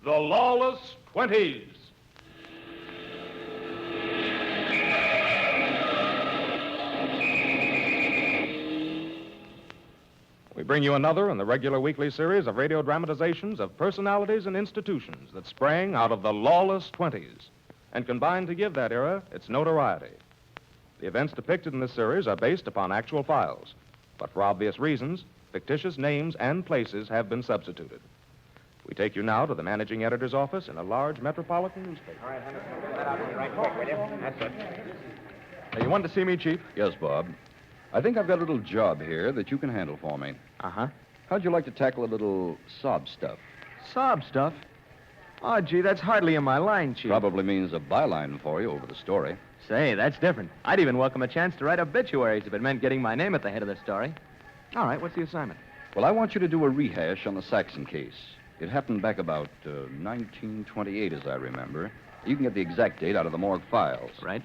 The Lawless Twenties. We bring you another in the regular weekly series of radio dramatizations of personalities and institutions that sprang out of the Lawless Twenties and combined to give that era its notoriety. The events depicted in this series are based upon actual files, but for obvious reasons, fictitious names and places have been substituted. We take you now to the managing editor's office in a large metropolitan newspaper. All right, Henderson, get that out of me right quick, will you? That's it. Hey, you wanted to see me, Chief? Yes, Bob. I think I've got a little job here that you can handle for me. Uh-huh. How'd you like to tackle a little sob stuff? Sob stuff? Oh, gee, that's hardly in my line, Chief. Probably means a byline for you over the story. Say, that's different. I'd even welcome a chance to write obituaries if it meant getting my name at the head of the story. All right, what's the assignment? Well, I want you to do a rehash on the Saxon case. It happened back about 1928, as I remember. You can get the exact date out of the morgue files. Right.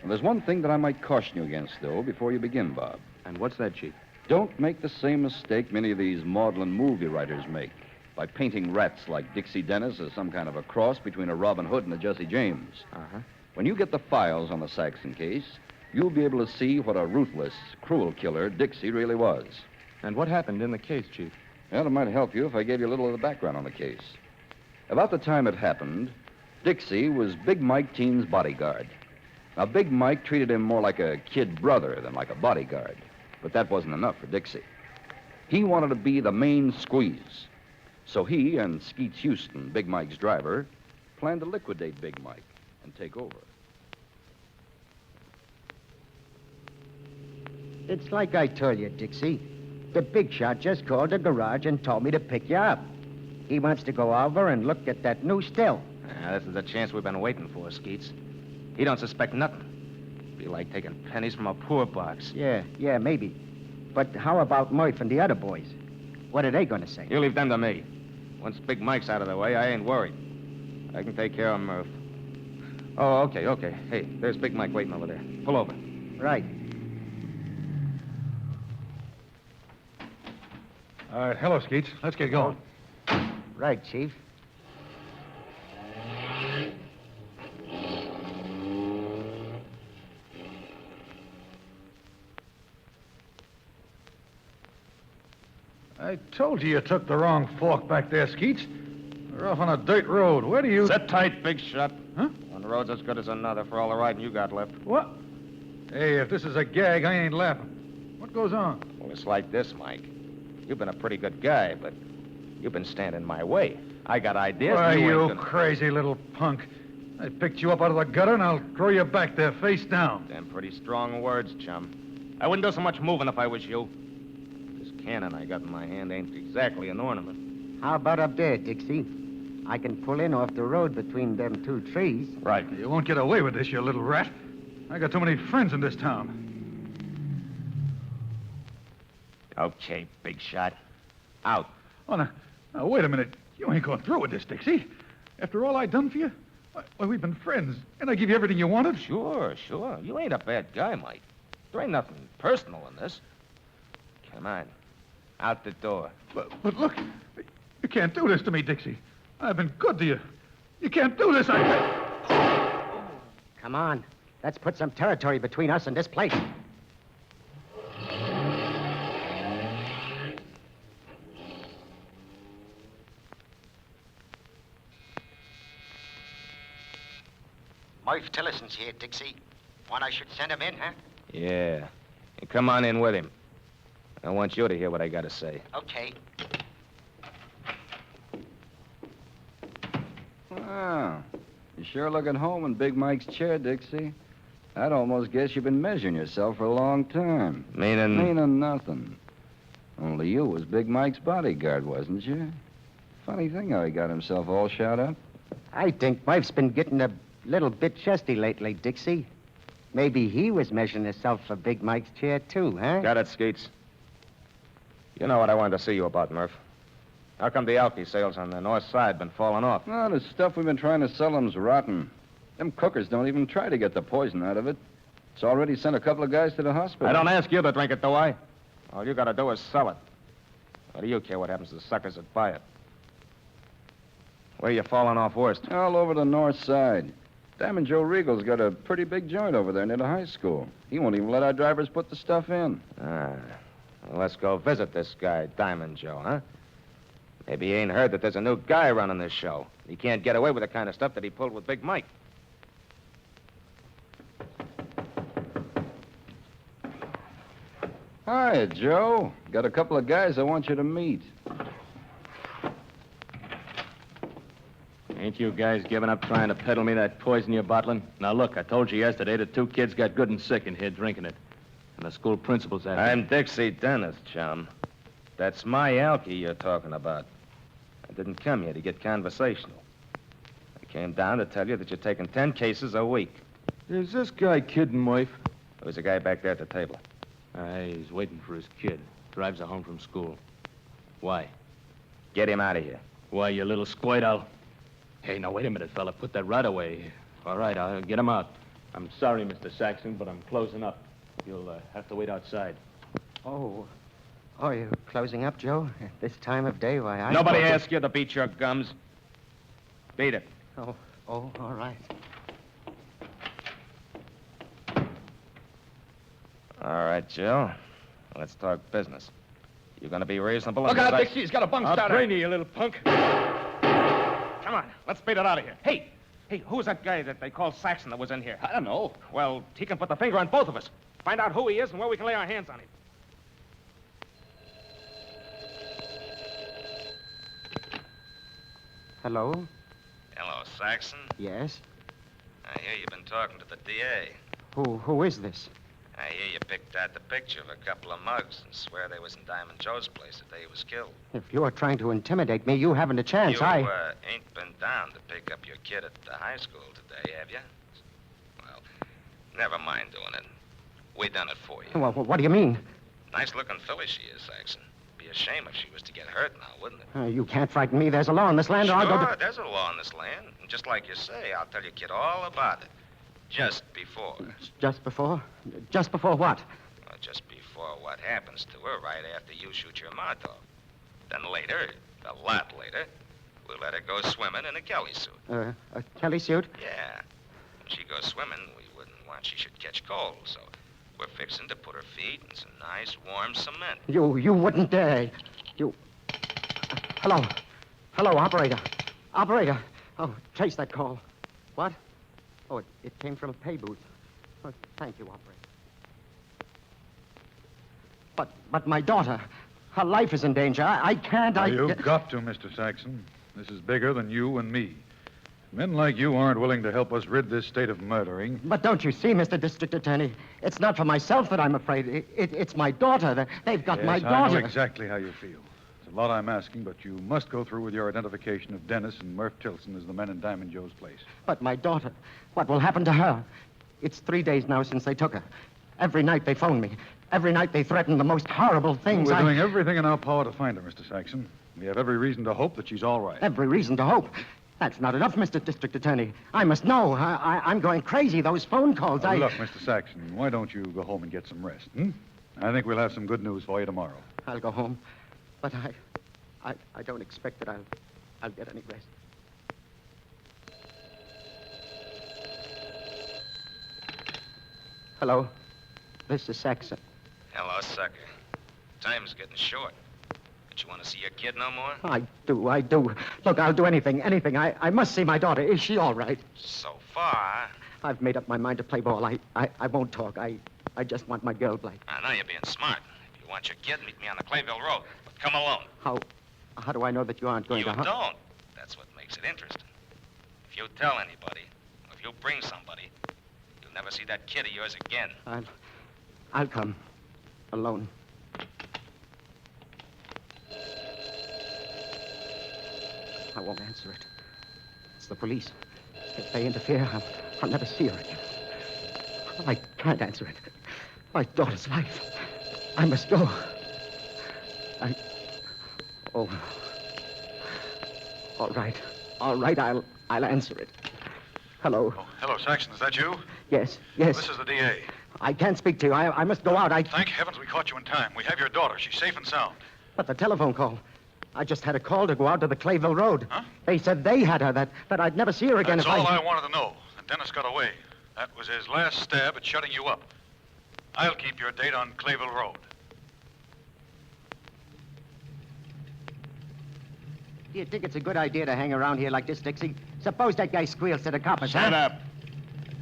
And there's one thing that I might caution you against, though, before you begin, Bob. And what's that, Chief? Don't make the same mistake many of these maudlin movie writers make by painting rats like Dixie Dennis as some kind of a cross between a Robin Hood and a Jesse James. Uh-huh. When you get the files on the Saxon case, you'll be able to see what a ruthless, cruel killer Dixie really was. And what happened in the case, Chief? Well, it might help you if I gave you a little of the background on the case. About the time it happened, Dixie was Big Mike Teen's bodyguard. Now, Big Mike treated him more like a kid brother than like a bodyguard. But that wasn't enough for Dixie. He wanted to be the main squeeze. So he and Skeets Houston, Big Mike's driver, planned to liquidate Big Mike and take over. It's like I told you, Dixie. The big shot just called the garage and told me to pick you up. He wants to go over and look at that new still. This is the chance we've been waiting for, Skeets. He don't suspect nothing. Be like taking pennies from a poor box. Yeah, maybe. But how about Murph and the other boys? What are they going to say? You leave them to me. Once Big Mike's out of the way, I ain't worried. I can take care of Murph. Oh, okay. Hey, there's Big Mike waiting over there. Pull over. Right. All right, hello, Skeets. Let's get going. Right, Chief. I told you took the wrong fork back there, Skeets. We're off on a dirt road. Where do you... Sit tight, big shot. Huh? One road's as good as another for all the riding you got left. What? Hey, if this is a gag, I ain't laughing. What goes on? Well, it's like this, Mike. You've been a pretty good guy, but you've been standing my way. I got ideas. Why, you you ain't gonna... crazy little punk. I picked you up out of the gutter, and I'll throw you back there face down. Them pretty strong words, chum. I wouldn't do so much moving if I was you. This cannon I got in my hand ain't exactly an ornament. How about up there, Dixie? I can pull in off the road between them two trees. Right. You won't get away with this, you little rat. I got too many friends in this town. Okay, big shot. Out. Oh, now, wait a minute. You ain't going through with this, Dixie. After all I done for you? Why, we've been friends, and I give you everything you wanted. Sure. You ain't a bad guy, Mike. There ain't nothing personal in this. Come on. Out the door. But look, you can't do this to me, Dixie. I've been good to you. You can't do this, Come on. Let's put some territory between us and this place. Murph Tillison's here, Dixie. Want I should send him in, huh? Yeah. And come on in with him. I want you to hear what I got to say. Okay. Wow. You sure look at home in Big Mike's chair, Dixie. I'd almost guess you've been measuring yourself for a long time. Meaning nothing. Only you was Big Mike's bodyguard, wasn't you? Funny thing how he got himself all shot up. I think Murph's been getting a little bit chesty lately, Dixie. Maybe he was measuring himself for Big Mike's chair, too, huh? Got it, Skeets. You know what I wanted to see you about, Murph. How come the alky sales on the north side been falling off? Oh, the stuff we've been trying to sell them's rotten. Them cookers don't even try to get the poison out of it. It's already sent a couple of guys to the hospital. I don't ask you to drink it, do I? All you got to do is sell it. What do you care what happens to the suckers that buy it? Where you falling off worst? All over the north side. Diamond Joe Regal's got a pretty big joint over there near the high school. He won't even let our drivers put the stuff in. Well, let's go visit this guy, Diamond Joe, huh? Maybe he ain't heard that there's a new guy running this show. He can't get away with the kind of stuff that he pulled with Big Mike. Hi, Joe. Got a couple of guys I want you to meet. Ain't you guys giving up trying to peddle me that poison you're bottling? Now, look, I told you yesterday that 2 kids got good and sick in here drinking it. And the school principal's after I'm Dixie Dennis, chum. That's my alky you're talking about. I didn't come here to get conversational. I came down to tell you that you're taking 10 cases a week. Is this guy kidding, wife? There's a guy back there at the table. He's waiting for his kid. Drives her home from school. Why? Get him out of here. Why, you little squid owl? Hey, now, wait a minute, fella. Put that right away. All right, I'll get him out. I'm sorry, Mr. Saxon, but I'm closing up. You'll have to wait outside. Oh, you're closing up, Joe? At this time of day, why, Nobody asked you to beat your gums. Beat it. Oh, all right. All right, Joe. Let's talk business. You gonna be reasonable? Look out, Dixie. He's got a bunk I'll starter. train you little punk. Come on, let's beat it out of here. Hey, who's that guy that they call Saxon that was in here? I don't know. Well, he can put the finger on both of us. Find out who he is and where we can lay our hands on him. Hello? Hello, Saxon. Yes? I hear you've been talking to the DA. Who is this? I hear you picked out the picture of a couple of mugs and swear they was in Diamond Joe's place the day he was killed. If you are trying to intimidate me, you haven't a chance. You ain't been down to pick up your kid at the high school today, have you? Well, never mind doing it. We done it for you. Well, what do you mean? Nice-looking filly she is, Saxon. Be a shame if she was to get hurt now, wouldn't it? You can't frighten me. There's a law in this land, or I'll go Sure, to... there's a law in this land. And just like you say, I'll tell your kid all about it. Just before. Just before? Just before what? Well, just before what happens to her right after you shoot your mouth off. Then later, a lot later, we'll let her go swimming in a Kelly suit. A Kelly suit? Yeah. When she goes swimming, we wouldn't want she should catch cold, so we're fixing to put her feet in some nice, warm cement. You wouldn't dare. Hello? Hello, operator. Operator. Oh, trace that call. What? Oh, it came from a pay booth. Oh, thank you, operator. But my daughter, her life is in danger. I can't, You've got to, Mr. Saxon. This is bigger than you and me. Men like you aren't willing to help us rid this state of murdering. But don't you see, Mr. District Attorney? It's not for myself that I'm afraid. It's my daughter. They've got my daughter. I know exactly how you feel. It's a lot I'm asking, but you must go through with your identification of Dennis and Murph Tilson as the men in Diamond Joe's place. But my daughter, what will happen to her? It's 3 days now since they took her. Every night they phone me. Every night they threaten the most horrible things. We're doing everything in our power to find her, Mr. Saxon. We have every reason to hope that she's all right. Every reason to hope. That's not enough, Mr. District Attorney. I must know. I'm going crazy. Those phone calls, Look, Mr. Saxon, why don't you go home and get some rest, I think we'll have some good news for you tomorrow. I'll go home. But I don't expect that I'll get any rest. Hello? This is Saxon. Hello, sucker. Time's getting short. Don't you want to see your kid no more? I do. Look, I'll do anything. I must see my daughter. Is she all right? So far. I've made up my mind to play ball. I won't talk. I just want my girl back. I know you're being smart. If you want your kid, meet me on the Clayville Road. But come alone. How do I know that you aren't going You to... don't. That's what makes it interesting. If you tell anybody, or if you bring somebody, you'll never see that kid of yours again. I'll come. Alone. I won't answer it. It's the police. If they interfere, I'll never see her again. I can't answer it. My daughter's life. I must go. Oh. All right. All right, I'll answer it. Hello. Oh, hello, Saxon. Is that you? Yes. This is the DA. I can't speak to you. I must go out. Thank heavens we caught you in time. We have your daughter. She's safe and sound. But the telephone call. I just had a call to go out to the Clayville Road. Huh? They said they had her, that I'd never see her again That's if all I wanted to know. And Dennis got away. That was his last stab at shutting you up. I'll keep your date on Clayville Road. Do you think it's a good idea to hang around here like this, Dixie? Suppose that guy squeals to the coppers, Shut huh? up.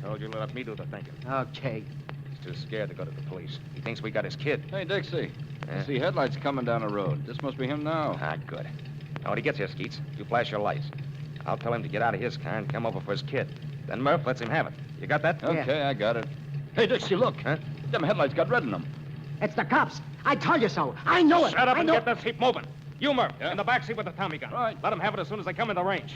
I told you to let me do the thinking. Okay. He's too scared to go to the police. He thinks we got his kid. Hey, Dixie. Eh? I see headlights coming down the road. This must be him now. Ah, good. Now, when he gets here, Skeets, you flash your lights. I'll tell him to get out of his car and come over for his kid. Then Murph lets him have it. You got that? Okay, I got it. Hey, Dixie, look. Huh? Them headlights got red in them. It's the cops. I told you so. I know it. Shut up I and know... get this jeep moving. You, Murph, Yeah? in the back seat with the Tommy gun. Right. Let them have it as soon as they come in the range.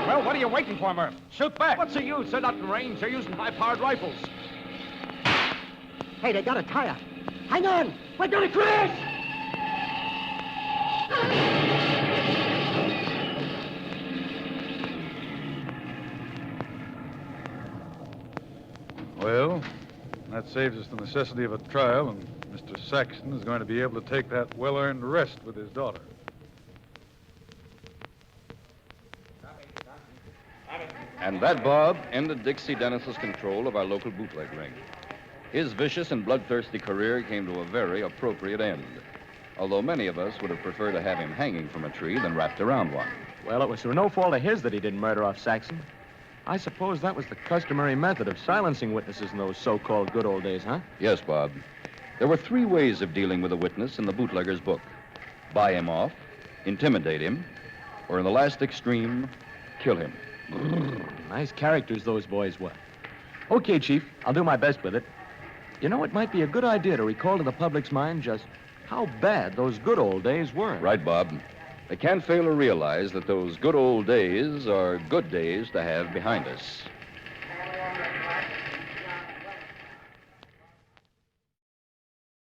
Well, what are you waiting for, Murph? Shoot back. What's the use? They're not in range. They're using high-powered rifles. Hey, they got a tire. Hang on. We're gonna crash! Well, that saves us the necessity of a trial, and Mr. Saxon is going to be able to take that well-earned rest with his daughter. And that, Bob, ended Dixie Dennis's control of our local bootleg ring. His vicious and bloodthirsty career came to a very appropriate end, although many of us would have preferred to have him hanging from a tree than wrapped around one. Well, it was through no fault of his that he didn't murder off Saxon. I suppose that was the customary method of silencing witnesses in those so-called good old days, huh? Yes, Bob. There were 3 ways of dealing with a witness in the bootlegger's book. Buy him off, intimidate him, or in the last extreme, kill him. Nice characters those boys were. Okay, Chief, I'll do my best with it. You know, it might be a good idea to recall to the public's mind just how bad those good old days were. Right, Bob. They can't fail to realize that those good old days are good days to have behind us.